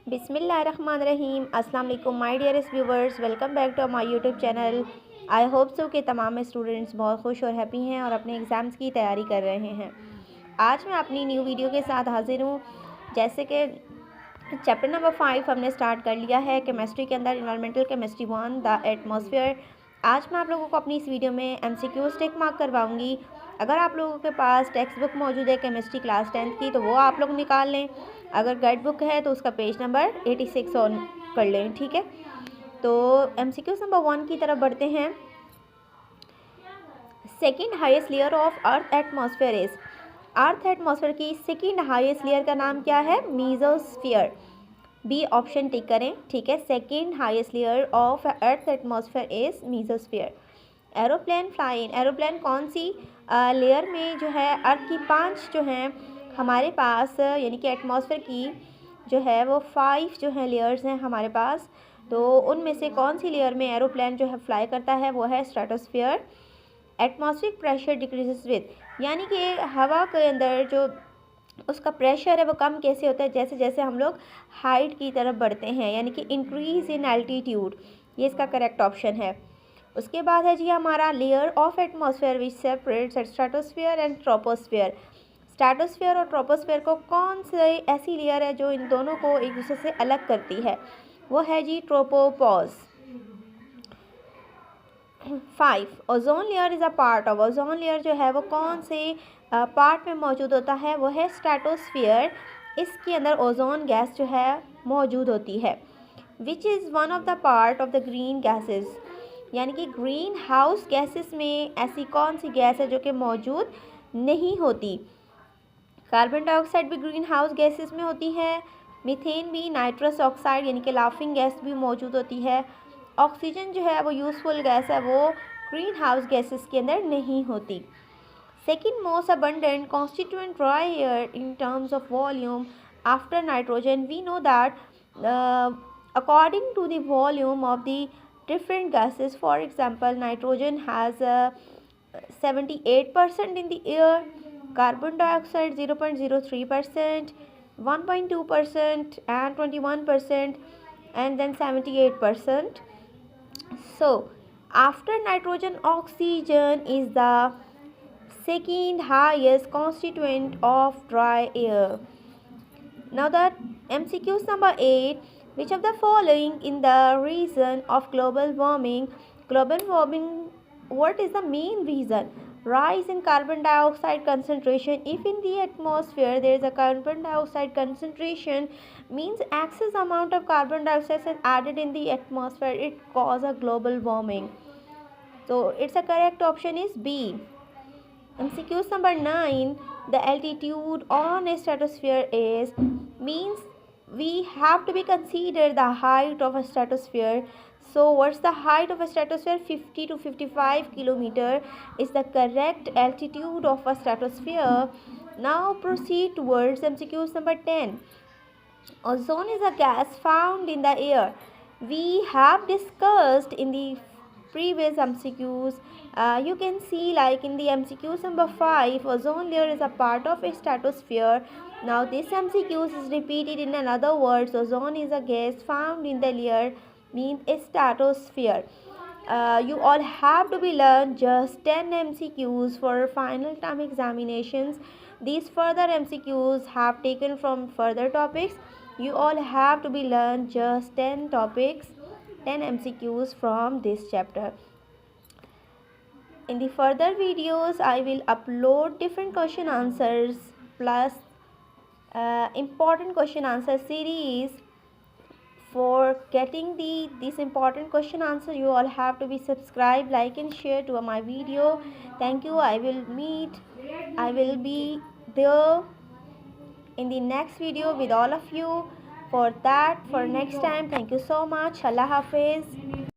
बिस्मिल्लाहिर्रहमानिर्रहीम। अस्सलाम वालेकुम my dearest viewers, welcome back to my YouTube channel. I hope so कि तमाम स्टूडेंट्स बहुत खुश और हैप्पी हैं और अपने एग्ज़ाम्स की तैयारी कर रहे हैं। आज मैं अपनी न्यू वीडियो के साथ हाजिर हूँ। जैसे कि चैप्टर नंबर 5 हमने स्टार्ट कर लिया है केमिस्ट्री के अंदर, इन्वायरमेंटल केमिस्ट्री 1 द एटमॉस्फेयर। आज मैं आप लोगों को अपनी इस वीडियो में MCQs टिक मार्क करवाऊंगी। अगर आप लोगों के पास टेक्स्ट बुक मौजूद है केमिस्ट्री क्लास 10th की तो वो आप लोग निकाल लें। अगर गाइड बुक है तो उसका पेज नंबर 86 ऑन कर लें, ठीक है। तो MCQs नंबर 1 की तरफ बढ़ते हैं। Second highest layer of earth atmosphere is, earth atmosphere की सेकेंड हाईएस्ट लेयर का नाम क्या है? मीजोस्फीयर। बी ऑप्शन टिक करें, ठीक है। Second highest layer of earth atmosphere is mesosphere. Aeroplane flying, aeroplane कौन सी लेयर में जो है अर्थ की 5 जो हैं हमारे पास, यानी कि एटमॉस्फेयर की जो है वो 5 जो है लेयर्स हैं हमारे पास। तो उनमें से कौन सी लेयर में एरोप्लेन जो है फ्लाई करता है वो है stratosphere. Atmospheric pressure decreases with, यानी कि हवा के अंदर जो उसका प्रेशर है वो कम कैसे होता है? जैसे जैसे हम लोग हाइट की तरफ बढ़ते हैं, यानी कि इंक्रीज इन एल्टीट्यूड। ये इसका करेक्ट ऑप्शन है। उसके बाद है जी हमारा layer of atmosphere which separates stratosphere and troposphere. Stratosphere और ट्रोपोस्फीयर को कौन सी ऐसी लेयर है जो इन दोनों को एक दूसरे से अलग करती है? वो है जी tropopause. 5 ozone layer is a part of, ozone layer जो है वो कौन से पार्ट में मौजूद होता है? वो है स्ट्रेटोस्फीयर। इसके अंदर ओजोन गैस जो है मौजूद होती है। Which is one of the part of the green gases, यानी कि ग्रीन हाउस गैसेस में ऐसी कौन सी गैस है जो कि मौजूद नहीं होती? कार्बन डाइऑक्साइड भी ग्रीन हाउस गैसेस में होती है। मीथेन भी, नाइट्रस ऑक्साइड यानी कि लाफिंग गैस भी मौजूद होती है। ऑक्सीजन जो है वो यूज़फुल गैस है, वो ग्रीन हाउस गैसेस के अंदर नहीं होती। Second most abundant constituent dry air in terms of volume after nitrogen. We know that according to the volume of the different gases, for example nitrogen has 78% in the air, carbon dioxide 0.03%, 1.2% and 21%, and then 78%. So after nitrogen, oxygen is the second highest constituent of dry air. Now that MCQs number 8, which of the following in the reason of global warming? Global warming, what is the main reason? Rise in carbon dioxide concentration. If in the atmosphere there is a carbon dioxide concentration, means excess amount of carbon dioxide is added in the atmosphere, it causes a global warming. So its a correct option is B. MCQs number 9, the altitude on a stratosphere is, means we have to be consider the height of a stratosphere. So what's the height of a stratosphere? 50 to 55 kilometer is the correct altitude of a stratosphere. Now proceed towards MCQs number 10. Ozone is a gas found in the air. We have discussed in the previous MCQs. You can see like in the MCQs number 5, ozone layer is a part of a stratosphere. Now this MCQs is repeated in another words. Ozone is a gas found in the layer, means a stratosphere. You all have to be learned just 10 MCQs for final term examinations. These further MCQs have taken from further topics. You all have to be learned just 10 topics, 10 MCQs from this chapter. In the further videos, I will upload different question answers plus important question answer series. For getting this important question answer, you all have to be subscribed, like and share to my video. Thank you. I will be there in the next video with all of you. For next time, thank you so much. Allah Hafiz.